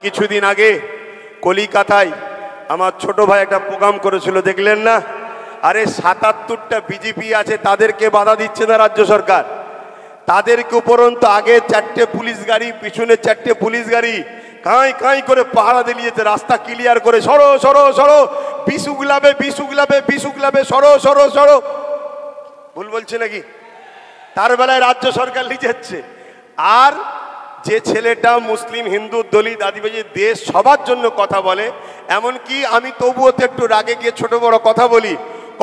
কিছুদিন আগে কলিকাতায় আমার ছোট ভাই একটা প্রোগ্রাম করেছিল, দেখলেন না? আরে ৭৭টা বিজেপি আছে, তাদেরকে বাধা দিচ্ছে না রাজ্য সরকার। তাদেরকে উপরন্ত আগে 4টে পুলিশ গাড়ি, পিছনে 4টে পুলিশ গাড়ি কাঁই কাঁই করে পাহারা দিলিয়েছে, রাস্তা ক্লিয়ার করে সরো সরো সরো, বিষ উগলাবে বিষ উগলাবে বিষ উগলাবে, সরো সরো সরো। ভুল বলছে নাকি? তার বেলায় রাজ্য সরকার লিখেছে। আর যে ছেলেটা মুসলিম, হিন্দু, দলিত, আদিবাসী, দেশ সবার জন্য কথা বলে, এমনকি আমি তবুও তো একটু রাগে গিয়ে ছোট বড় কথা বলি,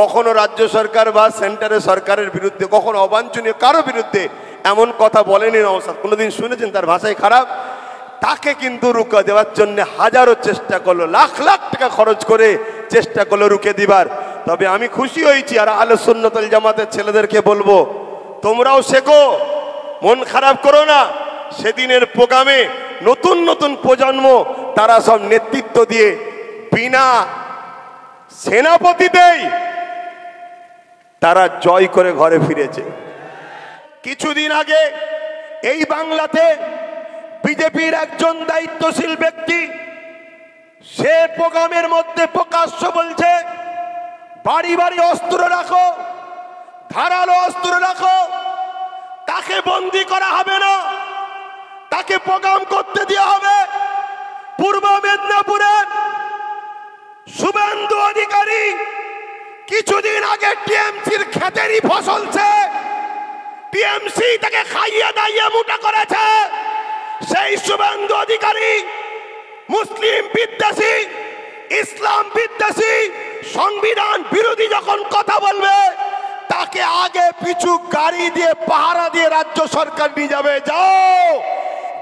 কখনো রাজ্য সরকার বা সেন্টারের সরকারের বিরুদ্ধে, কখনো অবাঞ্ছনীয় কারো বিরুদ্ধে এমন কথা বলেনি নওশাদ। কোনোদিন শুনেছেন তার ভাষায় খারাপ? তাকে কিন্তু রুকে দেওয়ার জন্য হাজারো চেষ্টা করলো, লাখ লাখ টাকা খরচ করে চেষ্টা করলো রুকে দিবার। তবে আমি খুশি হয়েছি, আর আহলে সুন্নাত ওয়াল জামাতের ছেলেদেরকে বলবো, তোমরাও শেখো, মন খারাপ করো না। সেদিনের প্রোগ্রামে নতুন নতুন প্রজন্ম তারা সব নেতৃত্ব দিয়ে বিনা সেনাপতিতেই তারা জয় করে ঘরে ফিরেছে। কিছুদিন আগে এই বাংলাতে বিজেপির একজন দায়িত্বশীল ব্যক্তি সে প্রোগ্রামের মধ্যে প্রকাশ্য বলছে, বাড়ি বাড়ি অস্ত্র রাখো, ধারালো অস্ত্র রাখো, তাকে বন্দি করা হবে না, তাকে প্রোগ্রাম করতে দেওয়া হবে। পূর্ব মেদিনীপুরে শুভেন্দু অধিকারী কিছুদিন আগে টিএমসির ক্ষেতেরই ফসলছে, টিএমসি তাকে খাইয়ে দাইয়ে মোটা করেছে। সেই শুভেন্দু অধিকারী মুসলিম বিদ্বেষী, ইসলাম বিদ্বেষী, সংবিধান বিরোধী যখন কথা বলবে, তাকে আগে পিছু গাড়ি দিয়ে পাহারা দিয়ে রাজ্য সরকার নিয়ে যাবে। যাও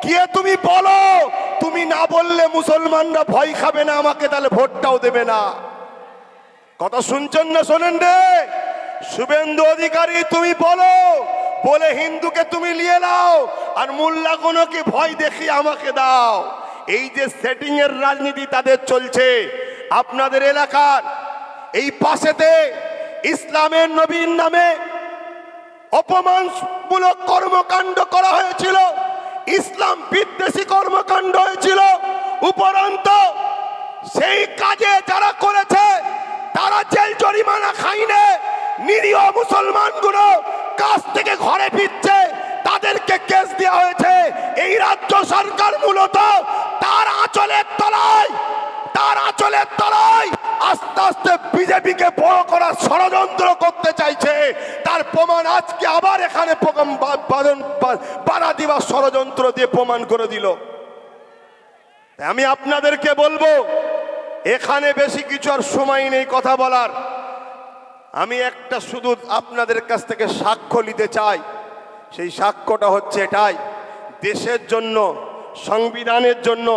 গিয়ে তুমি বলো, তুমি না বললে মুসলমানরা ভয় খাবে না আমাকে, তাহলে ভোটটাও দেবে না। কথা শুনছেন না? শোনেন রে, শুভেন্দু অধিকারী তুমি বলো, বলে হিন্দুকে তুমি নিয়ে নাও, আর মোল্লাগুলোকে ভয় দেখিয়ে আমাকে দাও। এই যে সেটিং এর রাজনীতি তাদের চলছে। আপনাদের এলাকার এই পাশেতে ইসলামের নবীর নামে অপমানমূলক কর্মকাণ্ড করা হয়েছিল, ইসলাম বিদ্বেষী কর্মকাণ্ড হয়েছিল। উপরন্ত সেই কাজে যারা করেছে তারা জেল জরিমানা খাইনে, নিরীহ মুসলমানগুলো কাজ থেকে ঘরে ফিরছে, তাদেরকে কেস দেওয়া হয়েছে। এই রাজ্য সরকার মূলত তার আঁচলের তলায় আস্তে আস্তে বিজেপিকে বড় করার ষড়যন্ত্র করতে চাইছে। তার প্রমাণ আজকে আবার এখানে বাধা দিবার ষড়যন্ত্র দিয়ে প্রমাণ করে দিল। আমি আপনাদেরকে বলবো, এখানে বেশি কিছু আর সময় নেই কথা বলার। আমি একটা শুধু আপনাদের কাছ থেকে সাক্ষ্য নিতে চাই। সেই সাক্ষ্যটা হচ্ছে এটাই, দেশের জন্য, সংবিধানের জন্য,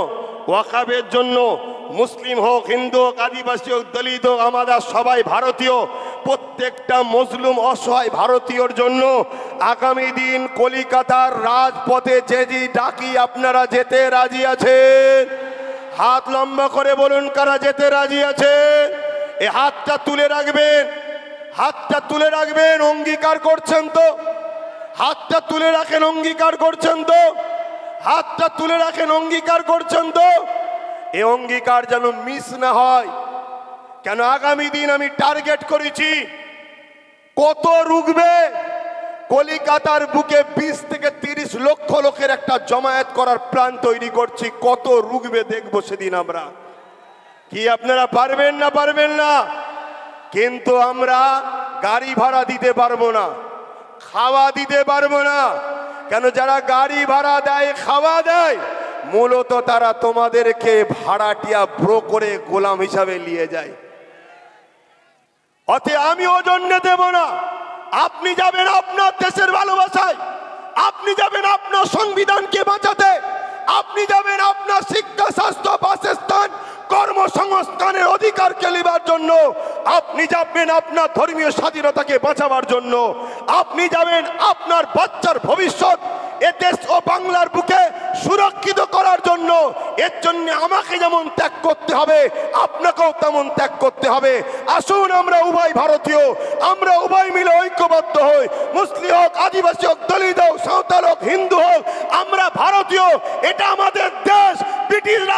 ওয়াকাবের জন্য, মুসলিম হোক, হিন্দু হোক, আদিবাসী হোক, দলিত হোক, আমাদের সবাই ভারতীয়, প্রত্যেকটা মজলুম অসহায় ভারতীয়র জন্য আগামী দিন কলিকাতার রাজপথে যে ডাকি আপনারা যেতে রাজি আছেন? হাত লম্বা করে বলুন কারা যেতে রাজি আছেন। এই হাতটা তুলে রাখবেন, হাতটা তুলে রাখবেন। অঙ্গীকার করছেন তো? হাতটা তুলে রাখেন, অঙ্গীকার করছেন তো? হাতটা তুলে রাখেন, অঙ্গীকার করছেন তো? এই অঙ্গীকার যেন মিস না হয়। কেন আগামী দিন আমি টার্গেট করেছি, কত রুখবে কলিকাতার বুকে 20 থেকে 30 লক্ষ লোকের একটা জমায়েত করার প্ল্যান তৈরি করছি। কত রুখবে দেখবো সেদিন আমরা। কি আপনারা পারবেন না? পারবেন না? কিন্তু আমরা গাড়ি ভাড়া দিতে পারবো না, খাওয়া দিতে পারবো না। কেন যারা গাড়ি ভাড়া দেয়, খাওয়া দেয়, মূলত তারা তোমাদেরকে ভাড়াটিয়া ব্রো করে গোলাম হিসাবে নিয়ে যায়। অতএব আমি ও জন্য দেব না। আপনি যাবেন আপনার দেশের ভালোবাসায়, আপনি যাবেন আপনার সংবিধানকে বাঁচাতে, আপনি যাবেন আপনার শিক্ষা, স্বাস্থ্য, বাসস্থান, কর্মসংস্থানের অধিকারকে নেবার জন্য, আপনি যাবেন আপনার ধর্মীয় স্বাধীনতাকে বাঁচাবার জন্য, আপনি যাবেন আপনার বাচ্চার ভবিষ্যৎ এ দেশ ও বাংলার বুকে সুরক্ষিত করার জন্য। এর জন্য আমাকে যেমন ত্যাগ করতে হবে, আপনাকেও তেমন ত্যাগ করতে হবে। আসুন আমরা উভয় ভারতীয়, আমরা উভয় মিলে ঐক্যবদ্ধ হই। মুসলিম হোক, আদিবাসী হোক, দলিত হোক, সাঁওতাল হোক, হিন্দু হোক, আমরা ভারতীয়। এটা আমাদের দেশ। ব্রিটিশরা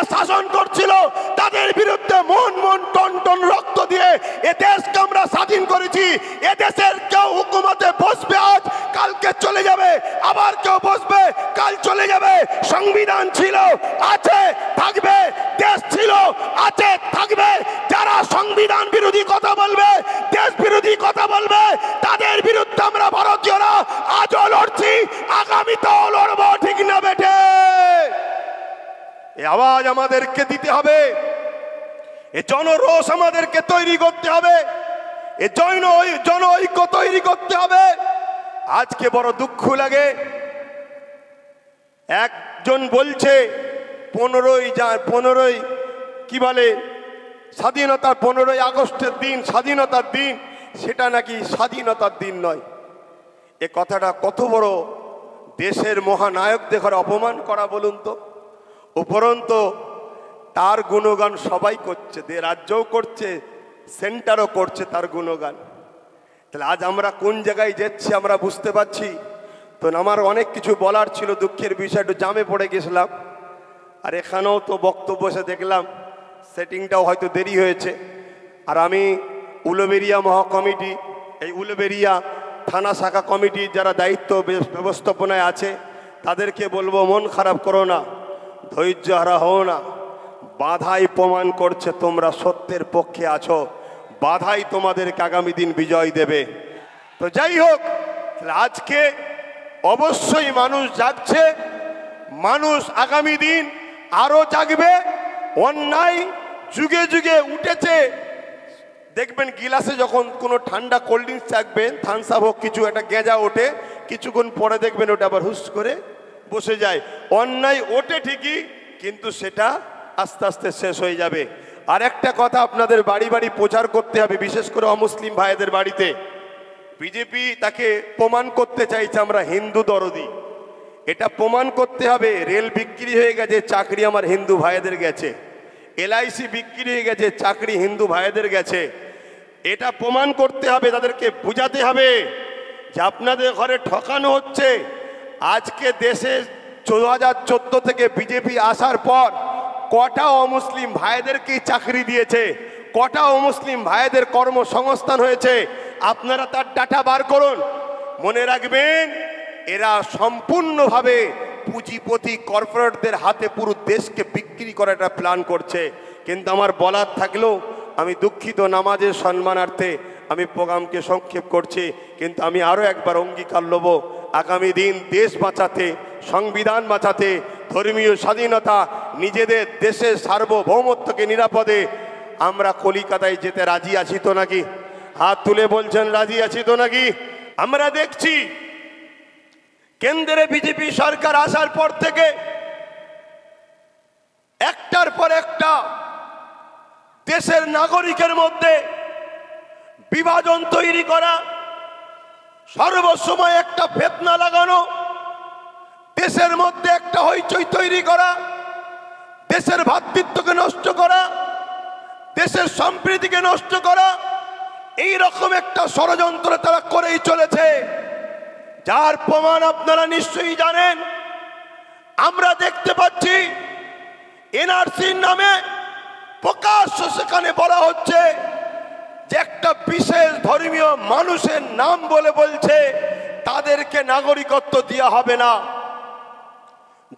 এ দেশকে আমরা স্বাধীন করেছি। এ দেশের কেউ হুকুমতে বসবে আজ, কালকে চলে যাবে, আবার কেউ বসবে, কাল চলে যাবে। সংবিধান ছিল, আছে, থাকবে। দেশ ছিল, আছে, থাকবে। যারা সংবিধান বিরোধী কথা বলবে, দেশ বিরোধী কথা বলবে, তাদের বিরুদ্ধে আমরা ভারতীয়রা আজও লড়ছি, আগামীতেও লড়বো। ঠিক না বেটে? এই আওয়াজ আমাদেরকে দিতে হবে, এ জনরোষ আমাদেরকে তৈরি করতে হবে, এ জন ঐক্য তৈরি করতে হবে। আজকে বড় দুঃখ লাগে, একজন বলছে 15ই কি বলে স্বাধীনতার 15ই আগস্টের দিন স্বাধীনতার দিন, সেটা নাকি স্বাধীনতার দিন নয়। এ কথাটা কত বড় দেশের মহানায়ক দেখার অপমান করা বলুন তো। উপরন্তু তার গুণগান সবাই করছে, রাজ্যও করছে, সেন্টারও করছে তার গুণগান। তাহলে আজ আমরা কোন জায়গায় যাচ্ছি আমরা বুঝতে পারছি তো। আমার অনেক কিছু বলার ছিল, দুঃখের বিষয় একটু জামে পড়ে গেছিলাম। আর এখানেও তো বক্তব্য এসে দেখলাম সেটিংটাও হয়তো দেরি হয়েছে। আর আমি উলুবেড়িয়া মহাকমিটি, এই উলুবেড়িয়া থানা শাখা কমিটির যারা দায়িত্ব ব্যবস্থাপনায় আছে তাদেরকে বলবো, মন খারাপ করো না, ধৈর্য হারা হও না। বাধাই প্রমাণ করছে তোমরা সত্যের পক্ষে আছো, বাধাই তোমাদেরকে আগামী দিন বিজয় দেবে। তো যাই হোক, আজকে অবশ্যই মানুষ জাগছে, মানুষ আগামী দিন আরো জাগবে। অন্যায় যুগে যুগে উঠেছে। দেখবেন গিলাসে যখন কোনো ঠান্ডা কোল্ড ড্রিঙ্কস চাকবেন, থামস আপ হোক, কিছু একটা গেঁজা ওঠে, কিছুক্ষণ পরে দেখবেন ওটা আবার হুস করে বসে যায়। অন্যায় ওঠে ঠিকই, কিন্তু সেটা আস্তে আস্তে শেষ হয়ে যাবে। আর একটা কথা আপনাদের বাড়ি বাড়ি প্রচার করতে হবে, বিশেষ করে অমুসলিম ভাইদের বাড়িতে। বিজেপি তাকে প্রমাণ করতে চাইছে আমরা হিন্দু দরদি, এটা প্রমাণ করতে হবে। রেল বিক্রি হয়ে গেছে, চাকরি আমার হিন্দু ভাইদের গেছে। LIC বিক্রি হয়ে গেছে, চাকরি হিন্দু ভাইদের গেছে। এটা প্রমাণ করতে হবে, তাদেরকে বুঝাতে হবে যে আপনাদের ঘরে ঠকানো হচ্ছে। আজকে দেশে 2014 থেকে বিজেপি আসার পর কটা অমুসলিম ভাইদেরকেই চাকরি দিয়েছে, কটা অমুসলিম ভাইদের কর্মসংস্থান হয়েছে, আপনারা তার ডাটা বার করুন। মনে রাখবেন, এরা সম্পূর্ণভাবে পুঁজিপতি কর্পোরেটদের হাতে পুরো দেশকে বিক্রি করার একটা প্ল্যান করছে। কিন্তু আমার বলার থাকলেও আমি দুঃখিত, নামাজের সম্মানার্থে আমি প্রোগ্রামকে সংক্ষেপ করছি। কিন্তু আমি আরও একবার অঙ্গীকার নেব, আগামী দিন দেশ বাঁচাতে, সংবিধান বাঁচাতে, ধর্মীয় স্বাধীনতা, নিজেদের দেশের সার্বভৌমত্বকে নিরাপদে আমরা কলিকাতায় যেতে রাজি আছি তো নাকি? হাত তুলে বলছেন রাজি আছি তো নাকি? আমরা দেখছি কেন্দ্রে বিজেপি সরকার আসার পর থেকে একটার পর একটা দেশের নাগরিকের মধ্যে বিভাজন তৈরি করা, সর্বসময় একটা ফিতনা লাগানো, দেশের মধ্যে একটা হইচই তৈরি করা, দেশের ভ্রাতৃত্বকে নষ্ট করা, দেশের সম্প্রীতিকে নষ্ট করা, এই রকম একটা ষড়যন্ত্র তারা করেই চলেছে। যার প্রমাণ আপনারা নিশ্চয়ই জানেন। আমরা দেখতে পাচ্ছি NRCর নামে প্রকাশ্য সেখানে বলা হচ্ছে যে একটা বিশেষ ধর্মীয় মানুষের নাম বলে বলছে তাদেরকে নাগরিকত্ব দেওয়া হবে না।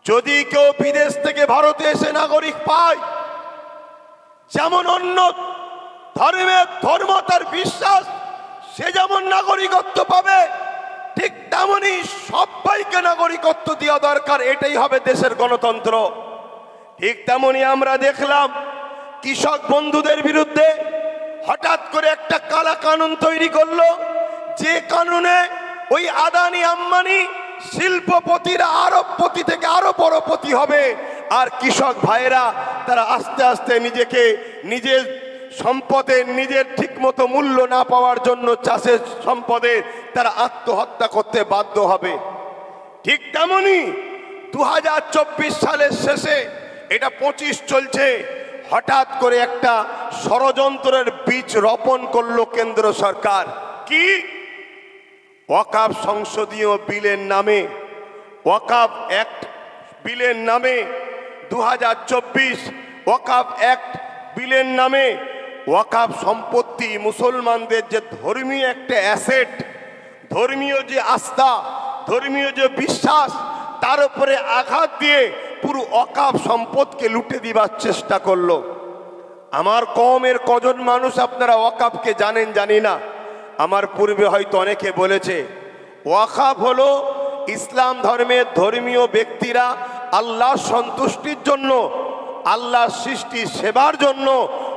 যদি কেউ বিদেশ থেকে ভারতে এসে নাগরিক পায়, যেমন অন্য ধর্ম তার বিশ্বাস, সে যেমন নাগরিকত্ব পাবে, ঠিক তেমনই সবাইকে নাগরিকত্ব দেওয়া দরকার। এটাই হবে দেশের গণতন্ত্র। ঠিক তেমনই আমরা দেখলাম কৃষক বন্ধুদের বিরুদ্ধে হঠাৎ করে একটা কালা কানুন তৈরি করলো, যে কানুনে ওই আদানি আম্বানি শিল্পপতিরা আরবপতি থেকে আরো বড়পতি হবে, আর কৃষক ভাইয়েরা তারা আস্তে আস্তে নিজেকে নিজের সম্পদের নিজের ঠিকমতো মূল্য না পাওয়ার জন্য চাষের সম্পদে তারা আত্মহত্যা করতে বাধ্য হবে। ঠিক তেমনি 2024 সালের শেষে, এটা 25 চলছে, হঠাৎ করে একটা ষড়যন্ত্রের বীজ রোপণ করলো কেন্দ্র সরকার। কি? ওয়াকফ সংসদীয় বিলের নামে, ওয়াকফ অ্যাক্ট বিলের নামে 2024 ওয়াকফ অ্যাক্ট বিলের নামে ওয়াকাফ সম্পত্তি মুসলমানদের যে ধর্মীয় একটা অ্যাসেট, ধর্মীয় যে আস্থা, ধর্মীয় যে বিশ্বাস, তার উপরে আঘাত দিয়ে পুরো ওয়াকাফ সম্পদকে লুটে দিবার চেষ্টা করলো। আমার কওমের কজন মানুষ আপনারা ওয়াকাফকে জানেন জানি না, আমার পূর্বে হয়তো অনেকে বলেছে ওয়াকাফ হলো ইসলাম ধর্মের ধর্মীয় ব্যক্তিরা আল্লাহর সন্তুষ্টির জন্য, আল্লাহর সৃষ্টি সেবার জন্য,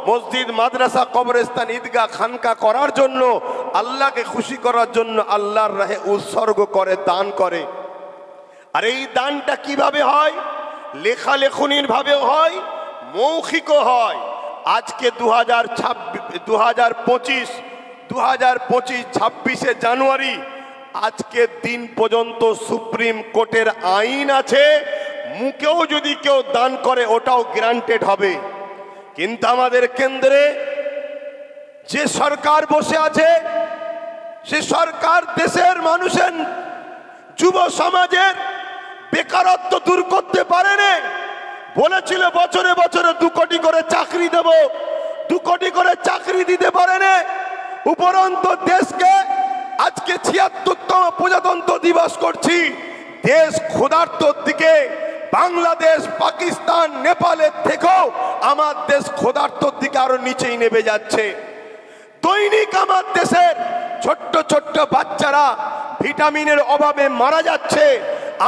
মসজিদ মাদ্রাসা কবরস্থান ঈদগাহ খানকা করার জন্য, আল্লাহকে খুশি করার জন্য আল্লাহর রাহে উৎসর্গ করে, দান করে। আর এই দানটা কিভাবে হয়? লেখালেখনির ভাবেও হয়, মৌখিকও হয়। আজকে 2025 26শে জানুয়ারি আজকের দিন পর্যন্ত সুপ্রিম কোর্টের আইন আছে, মুখেও যদি কেউ দান করে ওটাও গ্রান্টেড হবে। কিন্তু আমাদের কেন্দ্রে যে সরকার বসে আছে, সে সরকার দেশের মানুষের যুব সমাজের বেকারত্ব দূর করতে পারেনি। বলেছিল বছরে বছরে 2 কোটি করে চাকরি দেব, 2 কোটি করে চাকরি দিতে পারেনি। উপরন্ত দেশকে আজকে 76তম প্রজাতন্ত্র দিবস করছি, দেশ ক্ষুধার্তর দিকে, বাংলাদেশ পাকিস্তান নেপালের থেকেও আমার দেশ ক্ষুধার্তর দিকে আরো নিচেই নেমে যাচ্ছে। দৈনিক আমার দেশের ছোট্ট ছোট্ট বাচ্চারা ভিটামিনের অভাবে মারা যাচ্ছে।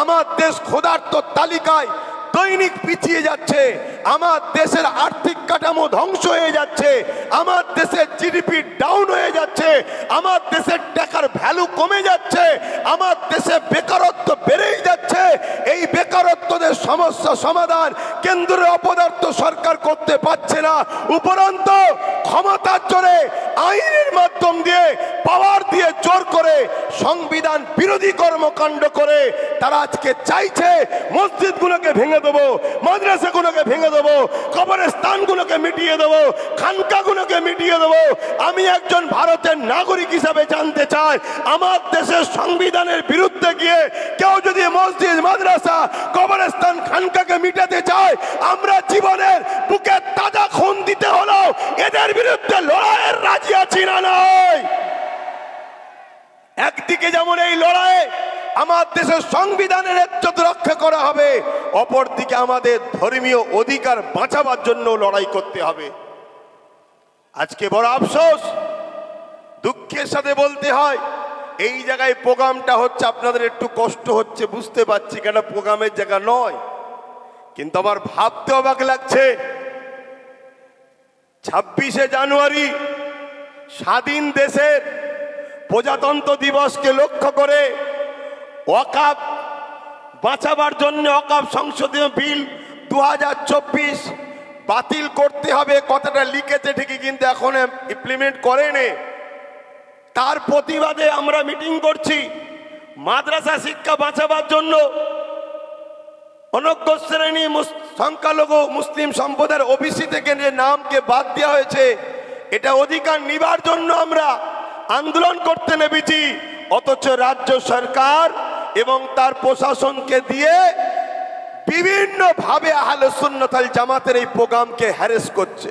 আমার দেশ ক্ষুধার্তর তালিকায় দৈনিক পিছিয়ে যাচ্ছে। আমার দেশের আর্থিক কাঠামো ধ্বংস হয়ে যাচ্ছে। আমার দেশের জিডিপি ডাউন হয়ে যাচ্ছে। আমার দেশের টাকার ভ্যালু কমে যাচ্ছে। আমার দেশে বেকারত্ব বেড়েই যাচ্ছে। এই বেকারত্বদের সমস্যা সমাধান কেন্দ্রের অপদার্থ সরকার করতে পারছে না। উপরন্ত ক্ষমতার জোরে আইনের মাধ্যম দিয়ে, পাওয়ার দিয়ে, জোর করে, সংবিধান বিরোধী কর্মকাণ্ড করে তারা আজকে চাইছে মসজিদগুলোকে ভেঙে দেবো, মাদ্রাসাগুলোকে ভেঙে দেবো, কবরস্থানগুলোকে মিটিয়ে দেবো, খানকাগুলোকে মিটিয়ে দেবো। আমি একজন ভারতের নাগরিক হিসাবে জানতে চাই, আমার দেশের সংবিধানের বিরুদ্ধে গিয়ে কেউ যদি মসজিদ, মাদ্রাসা, কবরস্থান, খানকাকে মিটাতে চায়, আমরা জীবনের বুকে তাজা খুন দিতে হলো এদের বিরুদ্ধে লড়াইয়ের রাজি আছি না নয়। একদিকে যেমন এই লড়াই আমার দেশের সংবিধানের ইজ্জত রক্ষা করা হবে, অপরদিকে আমাদের ধর্মীয় অধিকার বাঁচাবার জন্য লড়াই করতে হবে। আজকে বড় আফসোস, দুঃখের সাথে বলতে হয়, এই জায়গায় প্রোগ্রামটা হচ্ছে, আপনাদের একটু কষ্ট হচ্ছে বুঝতে পারছি, কেন প্রোগ্রামের জায়গা নয়। কিন্তু আমার ভাবতে অবাক লাগছে, 26শে জানুয়ারি স্বাধীন দেশের প্রজাতন্ত্র দিবসকে লক্ষ্য করে ওয়াকাফ বাঁচাবার জন্য ওয়াকাফ সংশোধনী বিল 2024 বাতিল করতে হবে, কথাটা লিখেছে ঠিকই, কিন্তু এখন ইমপ্লিমেন্ট করেনি। তার প্রতিবাদে আমরা মিটিং করছি। মাদ্রাসা শিক্ষা বাঁচাবার জন্য অনগ্র শ্রেণী সংখ্যালঘু মুসলিম সম্প্রদায়ের ওবিসি থেকে যে নামকে বাদ দেওয়া হয়েছে, এটা অধিকার নিবার জন্য আমরা আন্দোলন করতে নেমেছি। অথচ রাজ্য সরকার এবং তার প্রশাসনকে দিয়ে বিভিন্ন ভাবে আহলে সুন্নাত ওয়াল জামাতের এই প্রোগ্রামকে হ্যারেস করছে।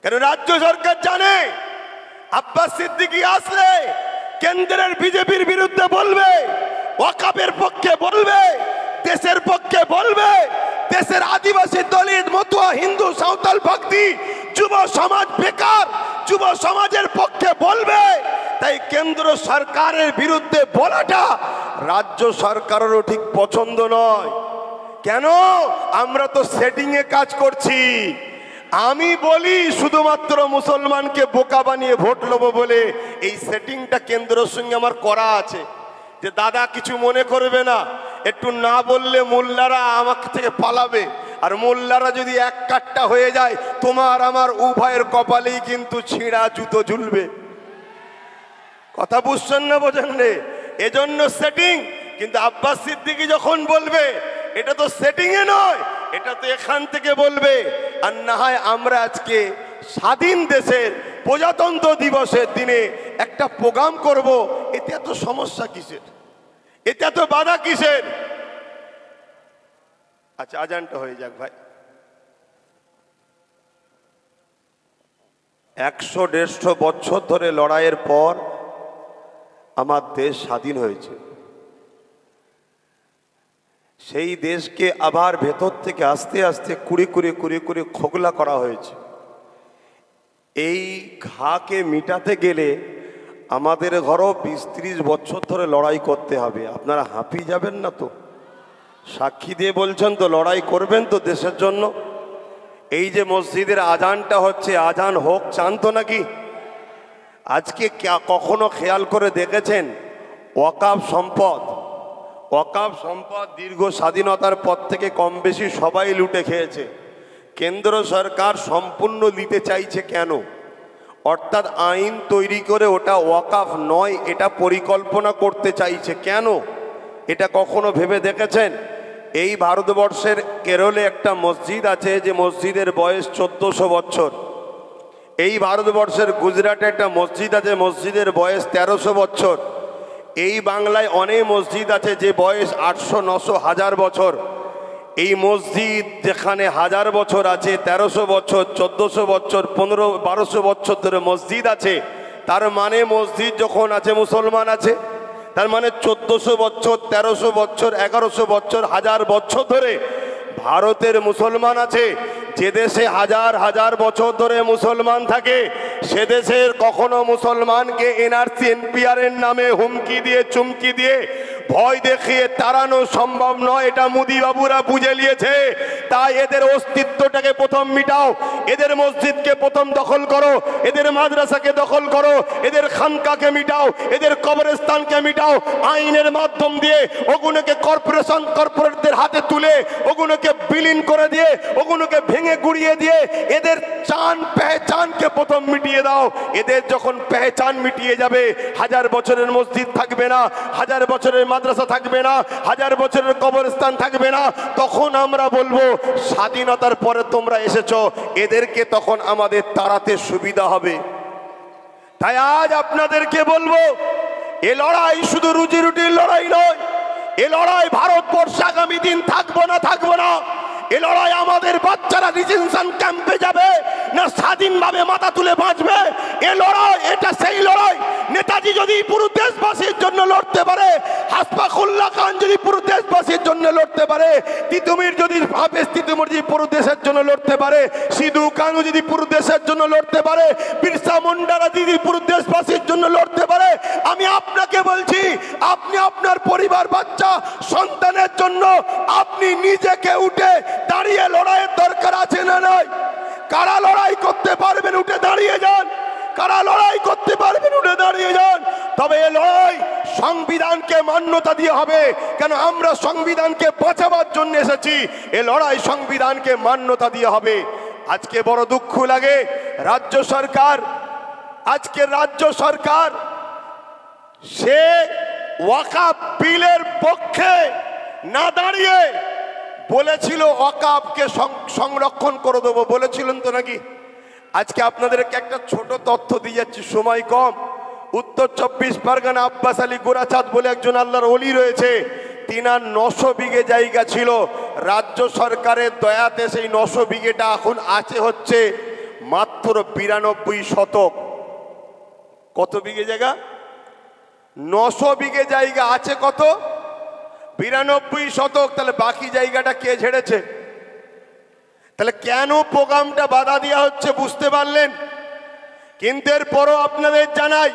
কেন রাজ্য সরকার জানে আব্বাস সিদ্দিকী আসলে কেন্দ্রের বিজেপির বিরুদ্ধে বলবে, ওয়াকাফের পক্ষে বলবে, দেশের পক্ষে বলবে, দেশের আদিবাসী, দলিত, মতুয়া, হিন্দু, সাঁওতাল, ভক্তি, যুব সমাজ, বেকার যুব সমাজের পক্ষে বলবে। তাই কেন্দ্র সরকারের বিরুদ্ধে বলাটা রাজ্য সরকারেরও ঠিক পছন্দ নয়। কেন? আমরা তো সেটিং এ কাজ করছি। আমি বলি শুধুমাত্র মুসলমানকে বোকা বানিয়ে ভোট লবো বলে এই সেটিংটা কেন্দ্রের সঙ্গে আমার করা আছে, যে দাদা কিছু মনে করবে না, একটু না বললে মোল্লারা আমার থেকে পালাবে, আর মোল্লারা যদি এক কাট্টা হয়ে যায় তোমার আমার উভয়ের কপালেই কিন্তু ছিঁড়া জুতো ঝুলবে। কথা বুঝছেন না, বোঝেন রে? এজন্য সেটিং। কিন্তু আব্বাস সিদ্দিকী যখন বলবে, এটা তো সেটিং এ নয়, এটা তো এখান থেকে বলবে। আর না হয় আমরা আজকে স্বাধীন দেশের প্রজাতন্ত্র দিবসের দিনে একটা প্রোগ্রাম করব, এতে এত সমস্যা কিসের? এতে এত বাধা কিসের? আচ্ছা, আজানটা হয়ে যাক ভাই। 100-150 বছর ধরে লড়াইয়ের পর আমার দেশ স্বাধীন হয়েছে। সেই দেশকে আবার ভেতর থেকে আস্তে আস্তে কুড়ি কুড়ি খোকলা করা হয়েছে। এই ঘাকে মিটাতে গেলে আমাদের ঘরও 20-30 বছর ধরে লড়াই করতে হবে। আপনারা হাঁপিয়ে যাবেন না তো? সাক্ষী দিয়ে বলছেন তো, লড়াই করবেন তো দেশের জন্য? এই যে মসজিদের আজানটা হচ্ছে, আজান হোক চান তো নাকি? আজকে কখনো খেয়াল করে দেখেছেন ওয়াকাফ সম্পদ দীর্ঘ স্বাধীনতার পর থেকে কম বেশি সবাই লুটে খেয়েছে। কেন্দ্র সরকার সম্পূর্ণ নিতে চাইছে কেন? অর্থাৎ আইন তৈরি করে ওটা ওয়াকাফ নয় এটা পরিকল্পনা করতে চাইছে কেন? এটা কখনো ভেবে দেখেছেন? এই ভারতবর্ষের কেরলে একটা মসজিদ আছে যে মসজিদের বয়স 1400 বছর। এই ভারতবর্ষের গুজরাটে একটা মসজিদ আছে, মসজিদের বয়স 1300 বছর। এই বাংলায় অনেক মসজিদ আছে যে বয়স 800, 900, 1000 বছর। এই মসজিদ যেখানে 1000 বছর আছে, 1300 বছর, 1400 বছর, 1500-1200 বছর ধরে মসজিদ আছে, তার মানে মসজিদ যখন আছে মুসলমান আছে। তার মানে 1400 বছর, 1300 বছর, 1100 বছর, 1000 বছর ধরে ভারতের মুসলমান আছে। যে দেশে হাজার বছর ধরে মুসলমান থাকে সে দেশের কখনো মুসলমানকে এনআরসি এনপিআর এর নামে হুমকি দিয়ে চুমকি দিয়ে ভয় দেখিয়ে তাড়ানো সম্ভব নয়। এটা মোদি বাবুরা বুঝে নিয়েছে। তাই এদের অস্তিত্বটাকে প্রথম মিটাও, এদের মসজিদকে প্রথম দখল করো, এদের মাদ্রাসাকে দখল করো, এদের খানকাকে মিটাও, এদের কবরস্থানকে মিটাও। আইনের মাধ্যম দিয়ে ওগুলোকে কর্পোরেটদের হাতে তুলে ওগুলোকে বিলীন করে দিয়ে ওগুলোকে ভেঙে গুড়িয়ে দিয়ে এদের পেহচানকে প্রথম মিটিয়ে দাও। এদের যখন পেহচান মিটিয়ে যাবে, 1000 বছরের মসজিদ থাকবে না, 1000 বছরের মাদ্রাসা থাকবে না, 1000 বছরের কবরস্থান থাকবে না, তখন আমরা বলবো স্বাধীনতার পরে তোমরা এসেছো, এদেরকে তখন আমাদের তাড়াতে সুবিধা হবে। তাই আজ আপনাদেরকে বলবো, এ লড়াই শুধু রুজি রুটির লড়াই নয়। এ লড়াই ভারতবর্ষে আগামী দিন থাকবো না। এ লড়াই আমাদের বাচ্চারা ডিটেনশন ক্যাম্পে যাবে না স্বাধীনভাবে মাথা তুলে বাঁচবে। এ লড়াই, এটা সেই লড়াই। নেতাজি যদি পুরো দেশবাসীর জন্য লড়তে পারে, হাসপাকুল্লাহ খান যদি পুরো দেশবাসীর জন্য লড়তে পারে, তিতুমির যদি পুরো দেশের জন্য লড়তে পারে, সিধু কানু যদি পুরো দেশের জন্য লড়তে পারে, বিরসা মুন্ডারা যদি পুরো দেশবাসীর জন্য লড়তে পারে, আমি আপনাকে বলছি আপনি আপনার পরিবার, বাচ্চা, সন্তানের জন্য আপনি নিজেকে উঠে দাঁড়িয়ে লড়াইয়ের দরকার আছে না নয়? কারা লড়াই করতে পারবেন উঠে দাঁড়িয়ে যান। কারা লড়াই করতে পারবেন উঠে দাঁড়িয়ে যান। তবে এ লড়াই সংবিধানকে মান্যতা দিয়ে হবে। কেন? আমরা সংবিধানকে বাঁচাবার জন্য এসেছি। এ লড়াই সংবিধানকে মান্যতা দিয়ে হবে। আজকে বড় দুঃখ লাগে, রাজ্য সরকার সে ওয়াকাফ বিলের পক্ষে না দাঁড়িয়ে বলেছিল ওয়াকাফকে সংরক্ষণ করে দেবো, বলেছিলেন তো নাকি? আজকে আপনাদেরকে একটা ছোট তথ্য দিয়ে যাচ্ছি, সময় কম। উত্তর 24 পরগনা আব্বাস আলী গোরাচাঁদ বলে একজন আল্লাহর ওলি রয়েছে, তিনার 900 বিঘে জায়গা ছিল। রাজ্য সরকারের দয়াতে সেই 900 বিঘেটা এখন আছে হচ্ছে মাত্র 92 শতক। কত বিঘে জায়গা? 900 বিঘে জায়গা আছে কত? 92 শতক। তাহলে বাকি জায়গাটা কে ছেড়েছে? তাহলে কেন প্রোগ্রামটা বাধা দেওয়া হচ্ছে বুঝতে পারলেন? কিন্তু এরপরও আপনাদের জানাই,